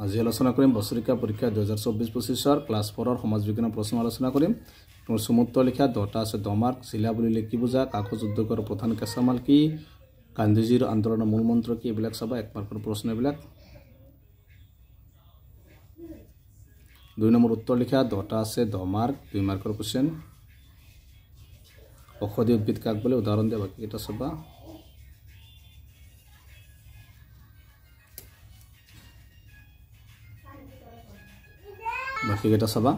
আজি আলোচনা কৰিম বছৰিকা পৰীক্ষা 2024-25 ক্লাছ 4 সমাজ বিজ্ঞানৰ প্ৰশ্ন আলোচনা কৰিম। তোমাৰ সমুত্ত লিখা 10টা আছে 10 মাৰ্ক। জিলা বুলিলে কি বুজা, কাগজ উদ্যোগৰ প্ৰধান কেঁচামাল কি, গান্ধীজীৰ আন্দোলনৰ মূল মন্ত্ৰ কি, এইবিলাক চাবা 1 মাৰ্কৰ প্ৰশ্ন এইবিলাক। 2 নম্বৰ উত্তৰ লিখা 10টা আছে 10 মাৰ্ক 2 মাৰ্কৰ কোৱেশ্চন। ঔষধি উদ্ভিদ কাক বোলে উদাহৰণ দিয়া বাকি এটা চাবা। বাকি এটা চাবা।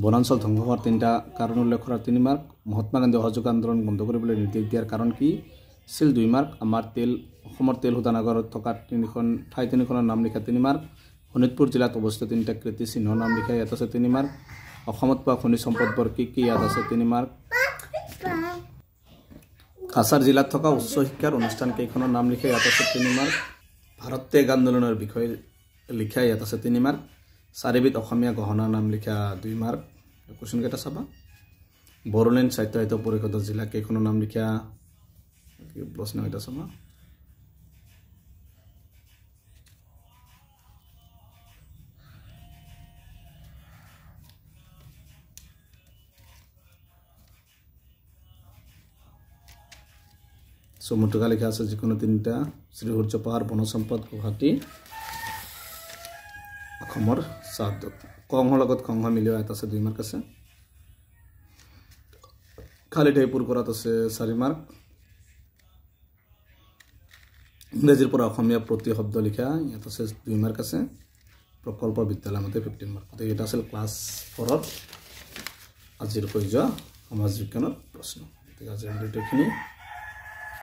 বনাঞ্চল ধ্বংস হোৱাৰ 3টা কাৰণ উল্লেখ কৰাৰ 3 মাৰ্ক। মহাত্মা গান্ধী অসহযোগ আন্দোলন বন্ধ কৰিবলৈ নিৰ্দেশ দিয়াৰ কাৰণ কি, ছিল 2 মাৰ্ক। অসমৰ তেল শোধনাগাৰত থকা 3খনৰ নাম লিখা 3 মাৰ্ক। শোণিতপুৰ জিলাত অৱস্থিত 3টা কীৰ্তিচিহ্নৰ নাম লিখা ইয়াত আছে 3 মাৰ্ক। অসমত পোৱা খনিজ সম্পদবোৰ কি কি ইয়াত আছে 3 মাৰ্ক। কাছাৰ জিলাত থকা উচ্চ শিক্ষাৰ অনুষ্ঠান কেইখনৰ নাম লিখা ইয়াত আছে 3 মাৰ্ক। ভাৰত ত্যাগ আন্দোলনৰ বিষয়ে লিখা ইয়াত আছে 3 মাৰ্ক। চাৰিবিধ অসমীয়া গহনাৰ নাম লিখা 2 মাৰ্ক। কোৱেশ্চন কেইটা চাবা। বড়োলেণ্ড স্বায়ত্তশাসিত পৰিষদৰ জিলা কেইখনৰ নাম লিখা প্ৰশ্ন এটা চাবা। সমুদ্ৰকা লিখা আছে যিকোনো 3টা। শ্ৰী সূৰ্য পাহাৰ বন সম্পদ গুৱাহাটী অসমৰ চাহ উদ্যোগ। কংহৰ লগত খংহ মিলোৱা এটা আছে 2 মাৰ্ক আছে। খালি ঠাই পূৰ কৰাত আছে 4 মাৰ্ক। ইংৰাজীৰ পৰা অসমীয়া প্ৰতি শব্দ লিখা ইয়াত আছে 2 মাৰ্ক আছে। প্ৰকল্প বিদ্যালয় মতে 15 মাৰ্ক। এটা আছিল ক্লাছ 4ৰ আজিৰ হৈ যোৱা সমাজ বিজ্ঞানৰ প্ৰশ্ন। আজিৰ ভিডিঅ'খিনি